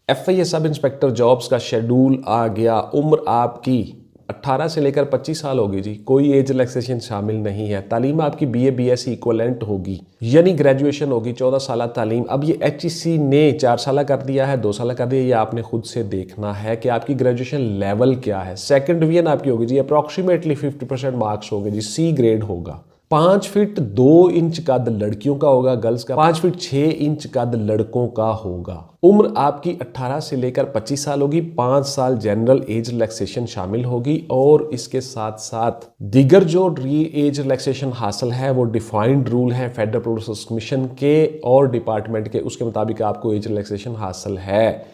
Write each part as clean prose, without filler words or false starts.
FIA sub inspector jobs का schedule आ गया। उम्र आपकी 18 से लेकर 25 साल होगी जी। कोई एज रिलैक्सेशन शामिल नहीं है। तालीम आपकी BA BSc इक्वलेंट होगी, यानी ग्रेजुएशन होगी। 14 साल तालीम। अब ये HEC ने 4 साल कर दिया है, 2 साल कर दिया, ये आपने खुद से देखना है कि आपकी ग्रेजुएशन लेवल क्या है। सेकंड डिवीजन आपकी होगी जी, अप्रॉक्सीमेटली 50% मार्क्स होंगे जी, C ग्रेड होगा। 5 फीट 2 इंच कद लड़कियों का होगा, गर्ल्स का 5 फीट 6 इंच कद लड़कों का होगा। उम्र आपकी 18 से लेकर 25 साल होगी। 5 साल जनरल एज रिलैक्सेशन शामिल होगी और इसके साथ साथ दीगर जो एज रिलैक्सेशन हासिल है वो डिफाइंड रूल है फेडरल प्रोसेस कमीशन के और डिपार्टमेंट के, उसके मुताबिक आपको एज रिलैक्सेशन हासिल है।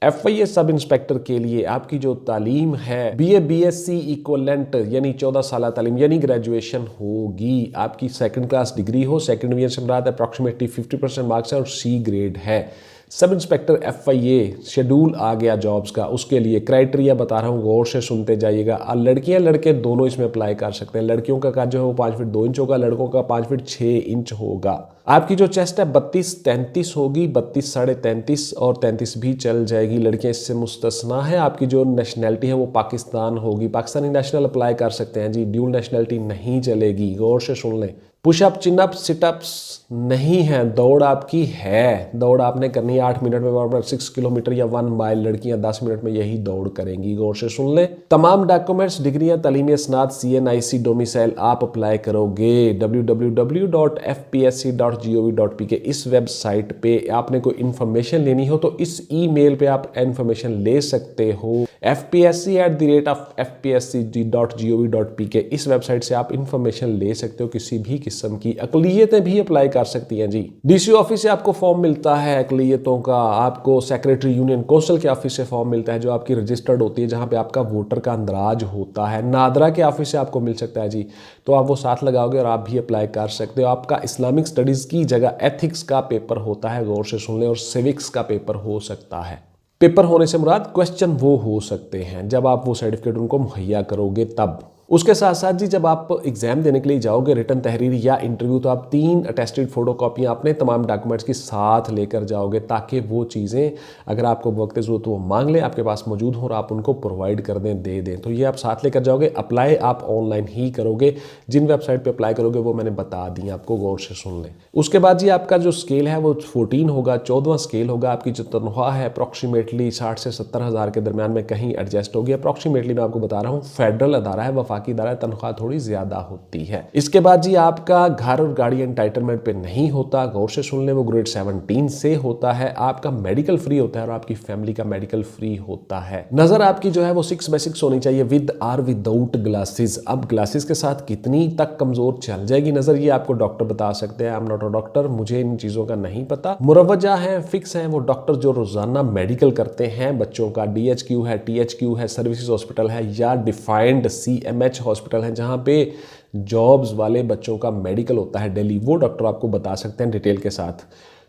FIA सब इंस्पेक्टर के लिए आपकी जो तालीम है BA BSc इक्वलेंट यानी 14 साल तालीम यानी ग्रेजुएशन होगी। आपकी सेकंड क्लास डिग्री हो, सेकंड डिवीजन से मुराद अप्रॉक्सीमेटली 50% मार्क्स है और C ग्रेड है। सब इंस्पेक्टर FIA शेड्यूल आ गया जॉब्स का, उसके लिए क्राइटेरिया बता रहा हूँ, गौर से सुनते जाइएगा। लड़कियां लड़के दोनों इसमें अप्लाई कर सकते हैं। लड़कियों का कद जो है वो 5 फीट 2 इंच होगा, लड़कों का 5 फीट 6 इंच होगा। आपकी जो चेस्ट है 32-33 होगी, 32 साढ़े 33 और 33 भी चल जाएगी। लड़कियां इससे मुस्तस्ना है। आपकी जो नेशनैलिटी है वो पाकिस्तान होगी, पाकिस्तानी नेशनल अप्लाई कर सकते हैं जी, ड्यूल नेशनैलिटी नहीं चलेगी। गौर से सुन लें। पुशअप चिनअप सिटअप्स नहीं है। दौड़ आपकी है, दौड़ आपने करनी है 8 मिनट में बराबर 6 किलोमीटर या 1 माइल। लड़कियां 10 मिनट में यही दौड़ करेंगी। गौर से सुन लें। तमाम डॉक्यूमेंट्स, डिग्रियां, तालीमी स्नात, CNIC डोमिसाइल आप अप्लाई करोगे www.fpsc.gov.pk इस वेबसाइट पे। आपने कोई इन्फॉर्मेशन लेनी हो तो इस ईमेल पे आप इन्फॉर्मेशन ले सकते हो, fpsc@fpsc.gov.pk इस वेबसाइट से आप इन्फॉर्मेशन ले सकते हो किसी भी किस्म की। अकलियतें भी अप्लाई कर सकती हैं जी। DC ऑफिस से आपको फॉर्म मिलता है अकलियतों का। आपको सेक्रेटरी यूनियन कौंसिल के ऑफिस से फॉर्म मिलता है जो आपकी रजिस्टर्ड होती है, जहां पे आपका वोटर का अंदराज होता है। नादरा के ऑफिस से आपको मिल सकता है जी, तो आप वो साथ लगाओगे और आप भी अप्लाई कर सकते हो। आपका इस्लामिक स्टडीज की जगह एथिक्स का पेपर होता है, गौर से सुन लें, और सिविक्स का पेपर हो सकता है। पेपर होने से मुराद क्वेश्चन वो हो सकते हैं जब आप वो सर्टिफिकेट उनको मुहैया करोगे तब। उसके साथ साथ जी जब आप एग्जाम देने के लिए जाओगे, रिटन तहरीर या इंटरव्यू, तो आप 3 अटेस्टेड फोटो कॉपियाँ अपने तमाम डॉक्यूमेंट्स की साथ लेकर जाओगे ताकि वो चीज़ें अगर आपको वक्त ज़रूरत वो मांग लें, आपके पास मौजूद हो और आप उनको प्रोवाइड कर दें, दे दें। तो ये आप साथ लेकर जाओगे। अप्लाई आप ऑनलाइन ही करोगे। जिन वेबसाइट पर अप्लाई करोगे वो मैंने बता दी आपको, गौर से सुन लें। उसके बाद जी आपका जो स्केल है वो 14 होगा, 14वां स्केल होगा। आपकी जो तनख्वाह है अप्रॉक्सीमेटली 60 से 70 हज़ार के दरमियान में कहीं एडजस्ट होगी। अप्रॉक्सीमेटली मैं आपको बता रहा हूँ, फेडरल अदारा है, वफाकी अदारा है, तनख्वाह थोड़ी ज्यादा होती है। इसके बाद जी आपका घर और गाड़ी एंटाइटलमेंट पे नहीं होता, गौर से सुन लें, वो ग्रेड 17 से होता है। आपका मेडिकल फ्री होता है और आपकी फैमिली का मेडिकल फ्री होता है। नजर आपकी जो है वो 6/6 होनी चाहिए, विद आर विदाउट ग्लासेस। अब ग्लासेस के साथ कितनी तक कमजोर चल जाएगी नजर, ये आपको डॉक्टर बता सकते हैं। I am not a doctor, मुझे इन चीजों का नहीं पता। मुरवजा है, फिक्स है वो डॉक्टर जो रोजाना मेडिकल करते हैं बच्चों का। DHQ है, THQ है, सर्विसेज हॉस्पिटल है, या डिफाइंड CMH हॉस्पिटल है जहां पे जॉब्स वाले बच्चों का मेडिकल होता है डेली। वो डॉक्टर आपको बता सकते हैं डिटेल के साथ।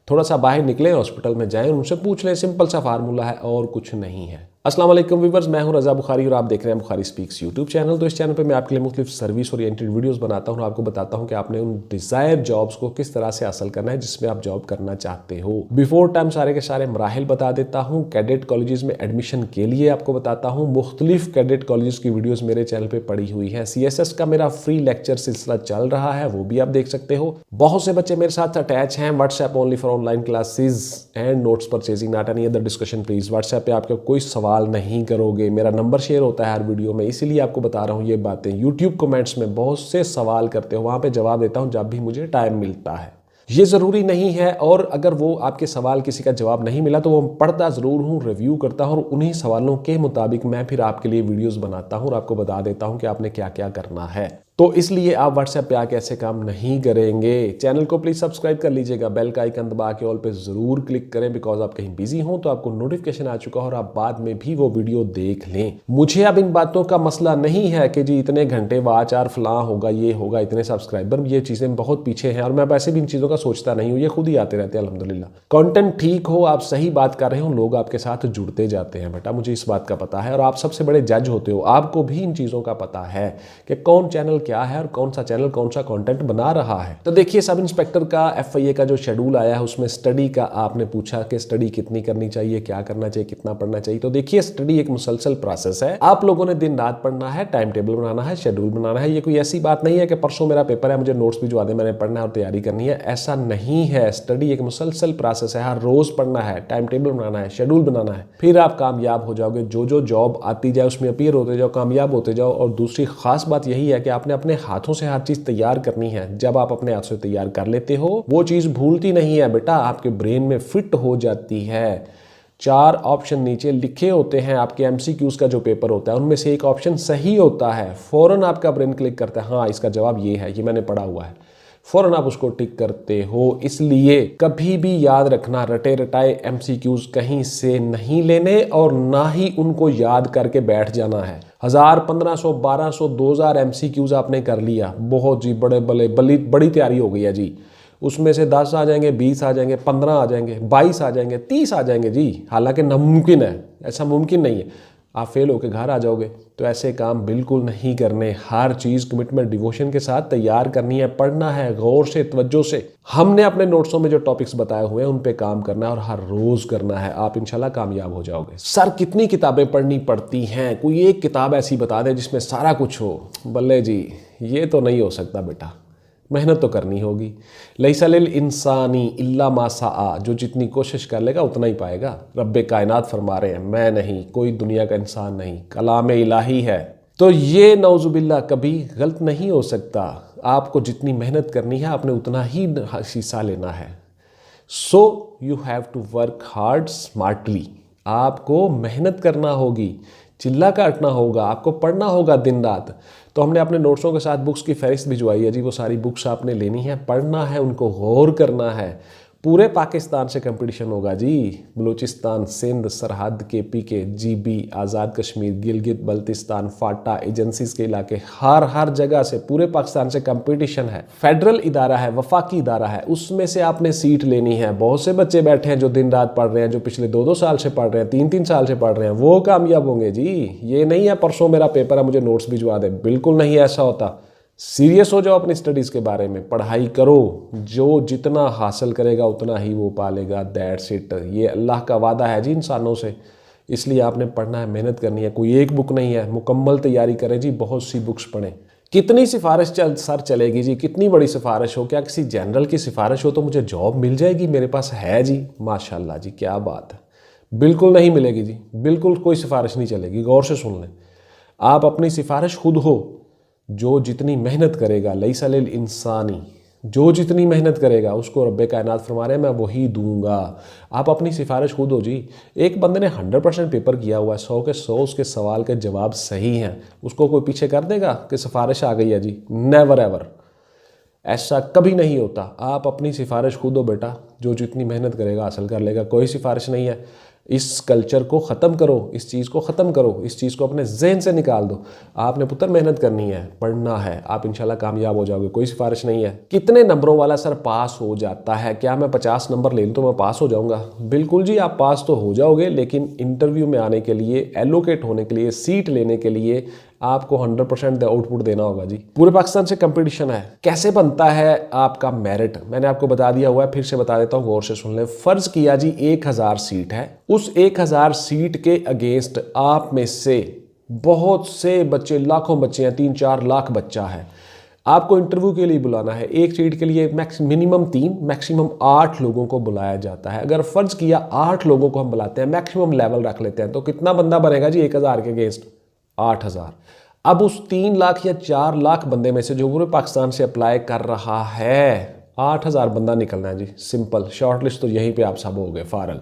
थोड़ा सा बाहर निकले, हॉस्पिटल में जाएं, उनसे पूछ लें। सिंपल सा फार्मूला है और कुछ नहीं है। अस्सलाम वालेकुम व्यूअर्स, मैं हूं रजा बुखारी और आप देख रहे हैं बुखारी स्पीक्स यूट्यूब चैनल। तो इस चैनल पे मैं आपके लिए मुख्तलिफ सर्विस ओरिएंटेड वीडियोस बनाता हूं और आपको बताता हूं कि आपने उन डिजायर जॉब्स को किस तरह से हासिल करना है जिसमें आप जॉब करना चाहते हो। बिफोर टाइम सारे के सारे मराहिल बता देता हूँ। कैडेट कॉलेजेस में एडमिशन के लिए आपको बताता हूँ, मुख्तलिफ कैडेट कॉलेजेस की वीडियोज मेरे चैनल पर पड़ी हुई है। CSS का मेरा फ्री लेक्चर सिलसिला चल रहा है, वो भी आप देख सकते हो। बहुत से बच्चे मेरे साथ अटैच हैं। WhatsApp only for online classes and notes purchasing, not any other discussion please. WhatsApp पे आपका कोई सवाल नहीं करोगे, मेरा नंबर शेयर होता है हर वीडियो में, इसीलिए आपको बता रहा हूं ये बातें। यूट्यूब कमेंट्स में बहुत से सवाल करते हो, वहां पे जवाब देता हूं जब भी मुझे टाइम मिलता है। ये ज़रूरी नहीं है, और अगर वो आपके सवाल किसी का जवाब नहीं मिला तो वो पढ़ता ज़रूर हूँ, रिव्यू करता हूँ और उन्हीं सवालों के मुताबिक मैं फिर आपके लिए वीडियोस बनाता हूँ और आपको बता देता हूँ कि आपने क्या क्या करना है। तो इसलिए आप व्हाट्सएप पे आके ऐसे काम नहीं करेंगे। चैनल को प्लीज सब्सक्राइब कर लीजिएगा, बेल का आइकन दबा के ऑल पे जरूर क्लिक करें, बिकॉज आप कहीं बिजी हो तो आपको नोटिफिकेशन आ चुका हो और आप बाद में भी वो वीडियो देख लें। मुझे अब इन बातों का मसला नहीं है कि जी इतने घंटे वाच आर फलां होगा, ये होगा, इतने सब्सक्राइबर, ये चीजें बहुत पीछे हैं और मैं वैसे भी इन चीजों का सोचता नहीं हूँ, ये खुद ही आते रहते हैं अल्हम्दुलिल्लाह। कंटेंट ठीक हो, आप सही बात कर रहे हो, लोग आपके साथ जुड़ते जाते हैं बेटा, मुझे इस बात का पता है और आप सबसे बड़े जज होते हो। आपको भी इन चीजों का पता है कि कौन चैनल क्या है और कौन सा चैनल कौन सा कंटेंट बना रहा है। तो देखिए सब इंस्पेक्टर का FIA का जो शेड्यूल आया है उसमें स्टडी का आपने पूछा कि स्टडी कितनी करनी चाहिए, क्या करना चाहिए, कितना पढ़ना चाहिए। तो देखिए स्टडी एक मुसलसल प्रोसेस है, आप लोगों ने दिन रात पढ़ना है, टाइम टेबल बनाना है, शेड्यूल बनाना है। ये कोई ऐसी बात नहीं है कि परसों मेरा पेपर है, मुझे नोट्स भिजवा दे, मैंने पढ़ना है और तैयारी करनी है, ऐसा नहीं है। स्टडी एक मुसलसल प्रोसेस है, हर रोज पढ़ना है, टाइम टेबल बनाना है, शेड्यूल बनाना है, फिर आप कामयाब हो जाओगे। जो जो जॉब आती जाए उसमें अपीयर होते जाओ, कामयाब होते जाओ। और दूसरी खास बात यही है कि आपने अपने हाथों से हर चीज तैयार करनी है। जब आप अपने हाथ से तैयार कर लेते हो वो चीज भूलती नहीं है बेटा, आपके ब्रेन में फिट हो जाती है। 4 ऑप्शन नीचे लिखे होते हैं आपके MCQs का जो पेपर होता है, उनमें से एक ऑप्शन सही होता है, फौरन आपका ब्रेन क्लिक करता है, हाँ इसका जवाब ये है, ये मैंने पढ़ा हुआ है, फौरन आप उसको टिक करते हो। इसलिए कभी भी याद रखना, रटे रटाए MCQs कहीं से नहीं लेने और ना ही उनको याद करके बैठ जाना है। 1000, 1500, 1200, 2000 MCQs आपने कर लिया, बहुत जी बड़ी तैयारी हो गई है जी। उसमें से 10 आ जाएंगे, 20 आ जाएंगे, 15 आ जाएंगे, 22 आ जाएंगे, 30 आ जाएंगे जी। हालांकि नामुमकिन है, ऐसा मुमकिन नहीं है, आप फेल होकर घर आ जाओगे। तो ऐसे काम बिल्कुल नहीं करने। हर चीज़ कमिटमेंट डिवोशन के साथ तैयार करनी है, पढ़ना है गौर से, तवज्जो से। हमने अपने नोट्सों में जो टॉपिक्स बताए हुए हैं उन पे काम करना है और हर रोज़ करना है, आप इंशाल्लाह कामयाब हो जाओगे। सर कितनी किताबें पढ़नी पड़ती हैं, कोई एक किताब ऐसी बता दें जिसमें सारा कुछ हो। बल्ले जी ये तो नहीं हो सकता बेटा, मेहनत तो करनी होगी। लैसा लिल इंसानी इल्ला मा सआ, जो जितनी कोशिश कर लेगा उतना ही पाएगा। रब्बे कायनात फरमा रहे हैं, मैं नहीं, कोई दुनिया का इंसान नहीं, कलाम इलाही है। तो ये नौजुबिल्ला कभी गलत नहीं हो सकता। आपको जितनी मेहनत करनी है आपने उतना ही हिस्सा लेना है। So you have to work hard smartly. आपको मेहनत करना होगी, चिल्ला काटना होगा, आपको पढ़ना होगा दिन रात। तो हमने अपने नोट्सों के साथ बुक्स की फहरिस्त भिजवाई है जी, वो सारी बुक्स आपने लेनी है, पढ़ना है, उनको गौर करना है। पूरे पाकिस्तान से कंपटीशन होगा जी, बलूचिस्तान, सिंध, सरहद, KPK, GB, आज़ाद कश्मीर, गिलगित बल्तिस्तान, फाटा, एजेंसीज के इलाके, हर जगह से पूरे पाकिस्तान से कंपटीशन है। फेडरल इदारा है, वफाकी इदारा है, उसमें से आपने सीट लेनी है। बहुत से बच्चे बैठे हैं जो दिन रात पढ़ रहे हैं, जो पिछले 2-2 साल से पढ़ रहे हैं, 3-3 साल से पढ़ रहे हैं, वो कामयाब होंगे जी। ये नहीं है परसों मेरा पेपर है मुझे नोट्स भिजवा दे, बिल्कुल नहीं ऐसा होता। सीरियस हो जाओ अपनी स्टडीज़ के बारे में, पढ़ाई करो, जो जितना हासिल करेगा उतना ही वो पालेगा। दैट्स इट, ये अल्लाह का वादा है जी इंसानों से। इसलिए आपने पढ़ना है, मेहनत करनी है। कोई एक बुक नहीं है, मुकम्मल तैयारी करें जी, बहुत सी बुक्स पढ़ें। कितनी सिफारिश सर चलेगी जी, कितनी बड़ी सिफारिश हो, क्या किसी जनरल की सिफारिश हो तो मुझे जॉब मिल जाएगी? मेरे पास है जी, माशाल्लाह जी, क्या बात है। बिल्कुल नहीं मिलेगी जी, बिल्कुल कोई सिफारिश नहीं चलेगी। गौर से सुन लें, आप अपनी सिफारिश खुद हो। जो जितनी मेहनत करेगा, लैसा लिल इंसानी, जो जितनी मेहनत करेगा उसको रब्बे कायनात फरमा रहे हैं मैं वही दूंगा। आप अपनी सिफारिश खुद हो जी। एक बंदे ने 100% पेपर किया हुआ है, 100 के 100 उसके सवाल के जवाब सही हैं, उसको कोई पीछे कर देगा कि सिफारिश आ गई है जी? नेवर एवर, ऐसा कभी नहीं होता। आप अपनी सिफारिश खुद हो बेटा, जो जितनी मेहनत करेगा हासिल कर लेगा। कोई सिफारिश नहीं है। इस कल्चर को ख़त्म करो, इस चीज़ को ख़त्म करो, इस चीज़ को अपने जहन से निकाल दो। आपने पुत्र मेहनत करनी है, पढ़ना है, आप इंशाल्लाह कामयाब हो जाओगे। कोई सिफारिश नहीं है। कितने नंबरों वाला सर पास हो जाता है? क्या मैं 50 नंबर ले लूँ तो मैं पास हो जाऊँगा? बिल्कुल जी, आप पास तो हो जाओगे, लेकिन इंटरव्यू में आने के लिए, एलोकेट होने के लिए, सीट लेने के लिए आपको 100% आउटपुट देना होगा जी। पूरे पाकिस्तान से कंपटीशन है। कैसे बनता है आपका मेरिट? मैंने आपको बता दिया हुआ है, फिर से बता देता हूँ, गौर से सुन ले। फर्ज किया जी 1000 सीट है, उस 1000 सीट के अगेंस्ट आप में से बहुत से बच्चे, लाखों बच्चे हैं, 3-4 लाख बच्चा है, आपको इंटरव्यू के लिए बुलाना है। एक सीट के लिए मिनिमम 3, मैक्सिमम 8 लोगों को बुलाया जाता है। अगर फर्ज किया 8 लोगों को हम बुलाते हैं, मैक्सिमम लेवल रख लेते हैं, तो कितना बंदा बनेगा जी 1000 के अगेंस्ट? 8000। अब उस 3 लाख या 4 लाख बंदे में से जो पूरे पाकिस्तान से अप्लाई कर रहा है, 8000 बंदा निकलना है जी। सिंपल शॉर्ट लिस्ट तो यहीं पे आप सब हो गए फारग।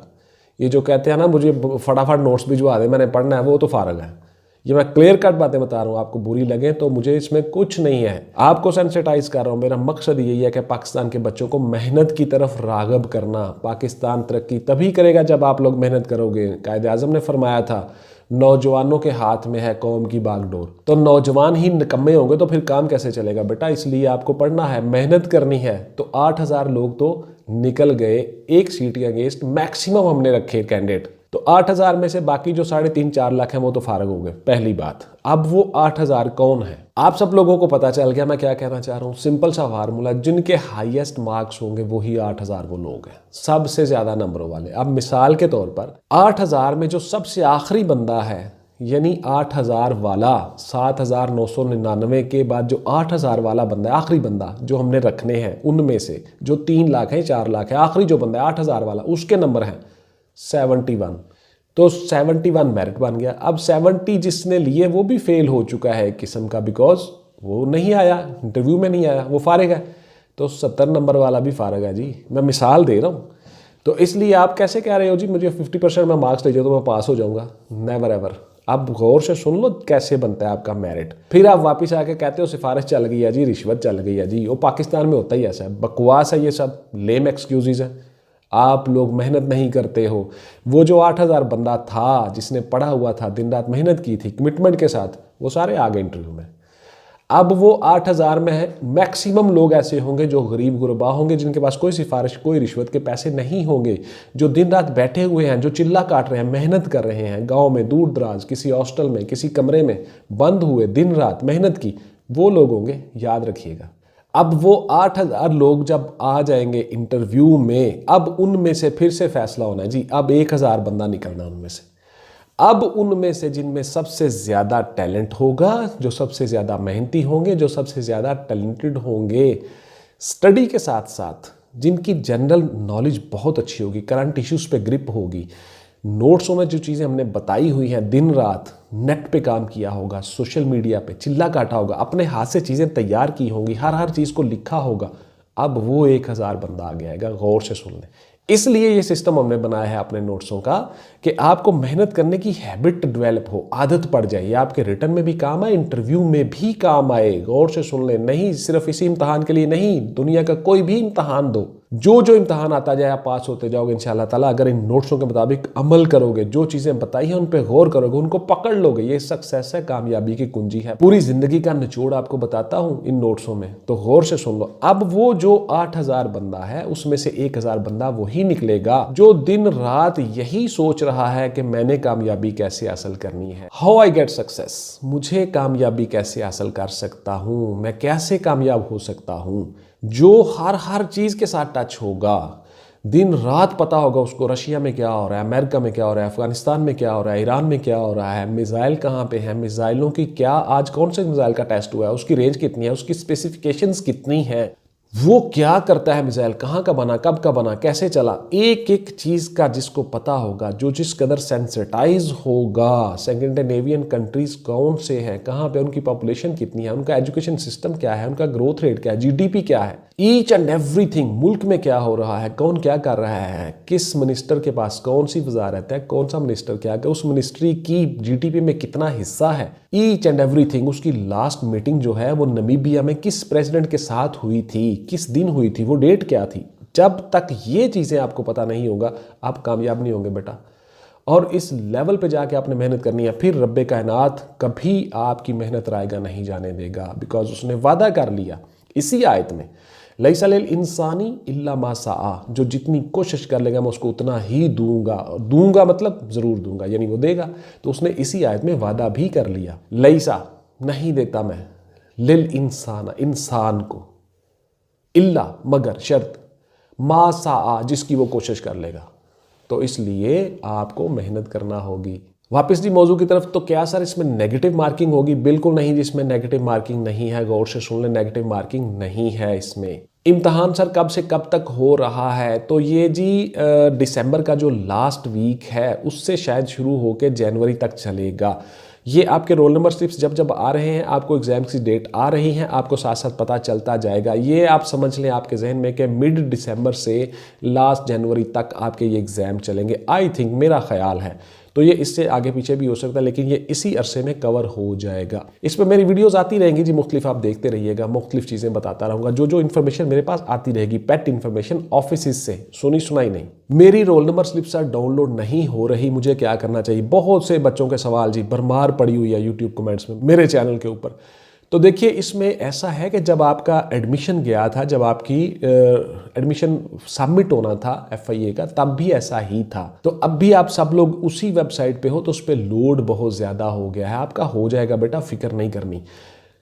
ये जो कहते हैं ना मुझे फटाफट नोट्स भिजवा दे, मैंने पढ़ना है, वो तो फारग है। ये मैं क्लियर कट बातें बता रहा हूँ, आपको बुरी लगे तो मुझे इसमें कुछ नहीं है, आपको सेंसिटाइज कर रहा हूँ। मेरा मकसद यही है कि पाकिस्तान के बच्चों को मेहनत की तरफ राग़िब करना। पाकिस्तान तरक्की तभी करेगा जब आप लोग मेहनत करोगे। कायदे आज़म ने फरमाया था, नौजवानों के हाथ में है कौम की बागडोर। तो नौजवान ही निकम्मे होंगे तो फिर काम कैसे चलेगा बेटा? इसलिए आपको पढ़ना है, मेहनत करनी है। तो 8000 लोग तो निकल गए एक सीट के अगेंस्ट, मैक्सिमम हमने रखे कैंडिडेट। तो 8,000 में से बाकी जो 3.5-4 लाख हैं वो तो फारग हो गए, पहली बात। अब वो 8,000 कौन है? आप सब लोगों को पता चल गया मैं क्या कहना चाह रहा हूँ। सिंपल सा फार्मूला, जिनके हाईएस्ट मार्क्स होंगे वही 8,000 वो लोग हैं, सबसे ज्यादा नंबरों वाले। अब मिसाल के तौर पर 8,000 में जो सबसे आखिरी बंदा है, यानी 8,000 वाला, 7,999 के बाद जो 8,000 वाला बंदा है, आखिरी बंदा जो हमने रखने हैं, उनमें से जो 3 लाख है 4 लाख है, आखिरी जो बंदा है 8,000 वाला, उसके नंबर हैं 71। तो 71 मेरिट बन गया। अब 70 जिसने लिए वो भी फेल हो चुका है एक किस्म का, बिकॉज वो नहीं आया, इंटरव्यू में नहीं आया, वो फारिग है। तो 70 नंबर वाला भी फारिग है जी, मैं मिसाल दे रहा हूँ। तो इसलिए आप कैसे कह रहे हो जी मुझे 50% में मार्क्स ले जाओ तो मैं पास हो जाऊंगा, नेवर एवर। अब गौर से सुन लो कैसे बनता है आपका मेरिट। फिर आप वापस आके कहते हो सिफारिश चल गई है जी, रिश्वत चल गई है जी। वो पाकिस्तान में होता ही ऐसा है, बकवास है ये सब, लेम एक्सक्यूजेज है। आप लोग मेहनत नहीं करते हो। वो जो 8,000 बंदा था जिसने पढ़ा हुआ था, दिन रात मेहनत की थी कमिटमेंट के साथ, वो सारे आ गए इंटरव्यू में। अब वो 8,000 में है, मैक्सिमम लोग ऐसे होंगे जो गरीब गुरबा होंगे, जिनके पास कोई सिफारिश कोई रिश्वत के पैसे नहीं होंगे, जो दिन रात बैठे हुए हैं, जो चिल्ला काट रहे हैं, मेहनत कर रहे हैं, गांव में दूर दराज किसी हॉस्टल में किसी कमरे में बंद हुए दिन रात मेहनत की, वो लोग होंगे, याद रखिएगा। अब वो 8,000 लोग जब आ जाएंगे इंटरव्यू में, अब उनमें से फिर से फैसला होना है जी, अब 1,000 बंदा निकलना उनमें से। अब उनमें से जिनमें सबसे ज़्यादा टैलेंट होगा, जो सबसे ज़्यादा मेहनती होंगे, जो सबसे ज़्यादा टैलेंटेड होंगे, स्टडी के साथ साथ जिनकी जनरल नॉलेज बहुत अच्छी होगी, करंट इश्यूज़ पे ग्रिप होगी, नोट्सों में जो चीज़ें हमने बताई हुई हैं, दिन रात नेट पे काम किया होगा, सोशल मीडिया पे चिल्ला काटा होगा, अपने हाथ से चीज़ें तैयार की होंगी, हर चीज़ को लिखा होगा, अब वो 1,000 बंदा आ गया है। गौर से सुन लें। इसलिए ये सिस्टम हमने बनाया है अपने नोट्सों का कि आपको मेहनत करने की हैबिट डेवलप हो, आदत पड़ जाए, ये आपके रिटर्न में भी काम आए, इंटरव्यू में भी काम आए। गौर से सुन लें, नहीं सिर्फ इसी इम्तहान के लिए नहीं, दुनिया का कोई भी इम्तहान दो, जो इम्तहान आता जाए आप पास होते जाओगे इंशाअल्लाह ताला। अगर इन नोट्सों के मुताबिक अमल करोगे, जो चीज़ें बताई हैं उन पर गौर करोगे, उनको पकड़ लोगे, ये सक्सेस है, कामयाबी की कुंजी है। पूरी जिंदगी का निचोड़ आपको बताता हूँ इन नोट्सों में, तो गौर से सुन लो। अब वो जो 8,000 बंदा है उसमें से 1,000 बंदा वही निकलेगा जो दिन रात यही सोच रहा है कि मैंने कामयाबी कैसे हासिल करनी है, हाउ आई गेट सक्सेस, मुझे कामयाबी कैसे हासिल कर सकता हूँ, मैं कैसे कामयाब हो सकता हूँ। जो हर चीज़ के साथ टच होगा, दिन रात पता होगा उसको रशिया में क्या हो रहा है, अमेरिका में क्या हो रहा है, अफगानिस्तान में क्या हो रहा है, ईरान में क्या हो रहा है, मिसाइल कहाँ पे है, मिसाइलों की क्या, आज कौन से मिसाइल का टेस्ट हुआ है, उसकी रेंज कितनी है, उसकी स्पेसिफिकेशंस कितनी है, वो क्या करता है मिसाइल, कहाँ का बना, कब का बना, कैसे चला, एक चीज़ का जिसको पता होगा, जो जिस कदर सेंसिटाइज होगा, स्कैंडिनेवियन कंट्रीज कौन से हैं, कहाँ पे उनकी पॉपुलेशन कितनी है, उनका एजुकेशन सिस्टम क्या है, उनका ग्रोथ रेट क्या है, जीडीपी क्या है, ईच एंड एवरीथिंग, मुल्क में क्या हो रहा है, कौन क्या कर रहा है, किस मिनिस्टर के पास कौन सी वजारत है, कौन सा मिनिस्टर क्या है, उस मिनिस्ट्री की जीडीपी में कितना हिस्सा है, ईच एंड एवरीथिंग। उसकी लास्ट मीटिंग जो है वो नमीबिया में किस प्रेसिडेंट के साथ हुई थी, किस दिन हुई थी, वो डेट क्या थी। जब तक ये चीज़ें आपको पता नहीं होगा आप कामयाब नहीं होंगे बेटा। और इस लेवल पे जाके आपने मेहनत करनी है, फिर रब्बे कायनात कभी आपकी मेहनत रायगा नहीं जाने देगा, बिकॉज उसने वादा कर लिया इसी आयत में, लैसा लिल इंसानी इल्ला मा सआ, जो जितनी कोशिश कर लेगा मैं उसको उतना ही दूंगा मतलब ज़रूर दूंगा, यानी वो देगा। तो उसने इसी आयत में वादा भी कर लिया, लैसा नहीं देता मैं, लिल इंसाना इंसान को, इल्ला मगर शर्त, मा सआ जिसकी वो कोशिश कर लेगा। तो इसलिए आपको मेहनत करना होगी। वापस जी मौजू की तरफ, तो क्या सर इसमें नेगेटिव मार्किंग होगी? बिल्कुल नहीं, जिसमें नेगेटिव मार्किंग नहीं है, गौर से सुन ले, नेगेटिव मार्किंग नहीं है इसमें। इम्तहान सर कब से कब तक हो रहा है? तो ये जी दिसंबर का जो लास्ट वीक है उससे शायद शुरू होकर जनवरी तक चलेगा। ये आपके रोल नंबर स्लिप्स जब जब आ रहे हैं, आपको एग्जाम की डेट आ रही है, आपको साथ साथ पता चलता जाएगा। ये आप समझ लें आपके जहन में कि मिड दिसंबर से लास्ट जनवरी तक आपके ये एग्ज़ाम चलेंगे, आई थिंक, मेरा ख्याल है। तो ये इससे आगे पीछे भी हो सकता है, लेकिन ये इसी अरसे में कवर हो जाएगा। इस पर मेरी वीडियोस आती रहेंगी जी, मुख्तलिफ आप देखते रहिएगा, मुख्तलिफ चीज़ें बताता रहूँगा, जो इन्फॉर्मेशन मेरे पास आती रहेगी, पेट इन्फॉर्मेशन ऑफिस से, सुनी सुनाई नहीं। मेरी roll number slip sir download नहीं हो रही, मुझे क्या करना चाहिए? बहुत से बच्चों के सवाल जी भरमार पड़ी हुई है यूट्यूब कमेंट्स में मेरे चैनल के ऊपर। तो देखिए इसमें ऐसा है कि जब आपका एडमिशन गया था, जब आपकी एडमिशन सबमिट होना था FIA का, तब भी ऐसा ही था। तो अब भी आप सब लोग उसी वेबसाइट पे हो तो उस पर लोड बहुत ज़्यादा हो गया है। आपका हो जाएगा बेटा, फिक्र नहीं करनी।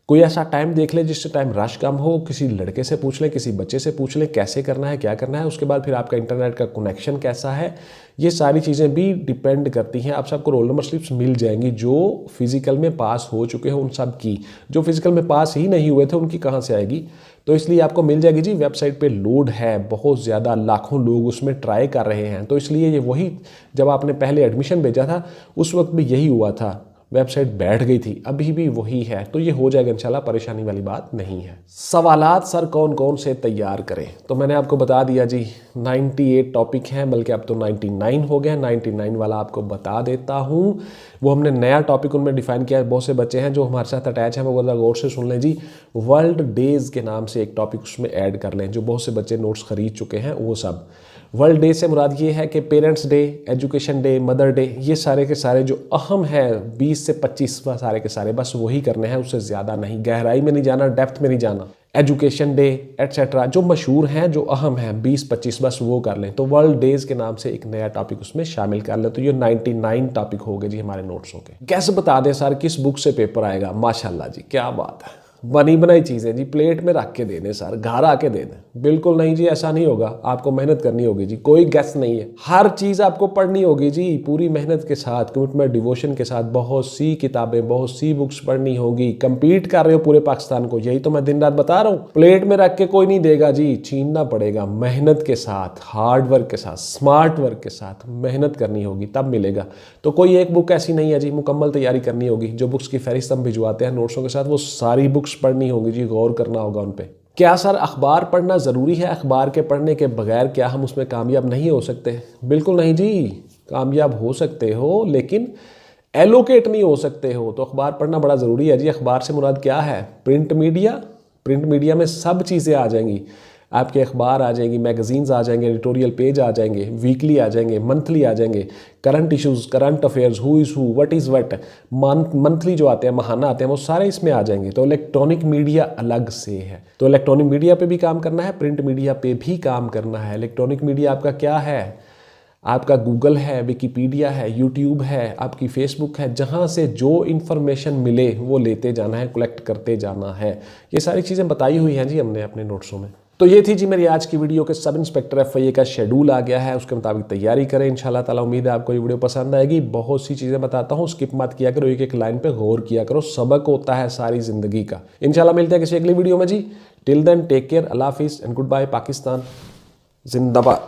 कोई ऐसा टाइम देख ले जिससे टाइम रश कम हो, किसी लड़के से पूछ ले, किसी बच्चे से पूछ ले कैसे करना है, क्या करना है। उसके बाद फिर आपका इंटरनेट का कनेक्शन कैसा है, ये सारी चीज़ें भी डिपेंड करती हैं। आप सबको रोल नंबर स्लिप्स मिल जाएंगी जो फिजिकल में पास हो चुके हैं उन सब की। जो फिजिकल में पास ही नहीं हुए थे उनकी कहाँ से आएगी? तो इसलिए आपको मिल जाएगी जी। वेबसाइट पे लोड है बहुत ज़्यादा, लाखों लोग उसमें ट्राई कर रहे हैं। तो इसलिए ये वही, जब आपने पहले एडमिशन भेजा था उस वक्त भी यही हुआ था, वेबसाइट बैठ गई थी, अभी भी वही है। तो ये हो जाएगा इंशाल्लाह, परेशानी वाली बात नहीं है। सवालात सर कौन कौन से तैयार करें, तो मैंने आपको बता दिया जी 98 टॉपिक हैं, बल्कि अब तो 99 हो गए। 99 वाला आपको बता देता हूँ। वो हमने नया टॉपिक उनमें डिफाइन किया है। बहुत से बच्चे हैं जो हमारे साथ अटैच हैं, वो ज़रा गौर से सुन लें जी। वर्ल्ड डेज के नाम से एक टॉपिक उसमें ऐड कर लें, जो बहुत से बच्चे नोट्स खरीद चुके हैं वो सब। वर्ल्ड डे से मुराद ये है कि parents day, education day, mother day, ये सारे के सारे जो अहम है 20 से 25 सारे के सारे बस वही करने हैं, उससे ज़्यादा नहीं, गहराई में नहीं जाना, डेप्थ में नहीं जाना। एजुकेशन डे एटसेट्रा जो मशहूर हैं, जो अहम हैं 20-25 बस वो कर लें। तो वर्ल्ड डेज के नाम से एक नया टॉपिक उसमें शामिल कर लें। तो ये 99 टॉपिक हो गए जी हमारे नोट्सों के। कैसे बता दें सर किस बुक से पेपर आएगा? माशाल्लाह जी, क्या बात है, बनी बनाई चीज़ें जी, प्लेट में रख के दे दें सर, घर आके दे दें। बिल्कुल नहीं जी, ऐसा नहीं होगा। आपको मेहनत करनी होगी जी, कोई गैस नहीं है। हर चीज़ आपको पढ़नी होगी जी, पूरी मेहनत के साथ, कमिटमेंट, डिवोशन के साथ। बहुत सी किताबें, बहुत सी बुक्स पढ़नी होगी। कंपीट कर रहे हो पूरे पाकिस्तान को, यही तो मैं दिन रात बता रहा हूँ। प्लेट में रख के कोई नहीं देगा जी, छीनना पड़ेगा। मेहनत के साथ, हार्ड वर्क के साथ, स्मार्ट वर्क के साथ मेहनत करनी होगी, तब मिलेगा। तो कोई एक बुक ऐसी नहीं है जी, मुकम्मल तैयारी करनी होगी। जो बुक्स की फहरिस्त हम भिजवाते हैं नोट्सों के साथ, वो सारी बुक्स पढ़नी होगी जी, गौर करना होगा उन पे। क्या सर अखबार पढ़ना ज़रूरी है? अखबार के पढ़ने के बगैर क्या हम उसमें कामयाब नहीं हो सकते? बिल्कुल नहीं जी, कामयाब हो सकते हो, लेकिन एलोकेट नहीं हो सकते हो। तो अखबार पढ़ना बड़ा ज़रूरी है जी। अखबार से मुराद क्या है? Print media. प्रिंट मीडिया में सब चीज़ें आ जाएंगी, आपके अखबार आ जाएंगी, मैगजीन्स आ जाएंगे, एडिटोरियल पेज आ जाएंगे, वीकली आ जाएंगे, मंथली आ जाएंगे, current issues, current affairs, who is who, what is what, monthly जो आते हैं, महाना आते हैं, वो सारे इसमें आ जाएंगे। तो इलेक्ट्रॉनिक मीडिया अलग से है। तो इलेक्ट्रॉनिक मीडिया पे भी काम करना है, प्रिंट मीडिया पे भी काम करना है। इलेक्ट्रॉनिक मीडिया आपका क्या है? आपका गूगल है, विकीपीडिया है, यूट्यूब है, आपकी फेसबुक है। जहाँ से जो इन्फॉर्मेशन मिले वो लेते जाना है, कलेक्ट करते जाना है। ये सारी चीज़ें बताई हुई हैं जी हमने अपने नोट्सों में। तो ये थी जी मेरी आज की वीडियो के सब इंस्पेक्टर FIA का शेड्यूल आ गया है, उसके मुताबिक तैयारी करें इंशाल्लाह ताला। उम्मीद है आपको ये वीडियो पसंद आएगी। बहुत सी चीज़ें बताता हूँ, स्किप मत किया करो, एक एक लाइन पे गौर किया करो, सबक होता है सारी ज़िंदगी का। इंशाल्लाह मिलते हैं किसी अगली वीडियो में जी। टिल देन टेक केयर, अल्लाह हाफिज़ एंड गुड बाय। पाकिस्तान जिंदाबाद।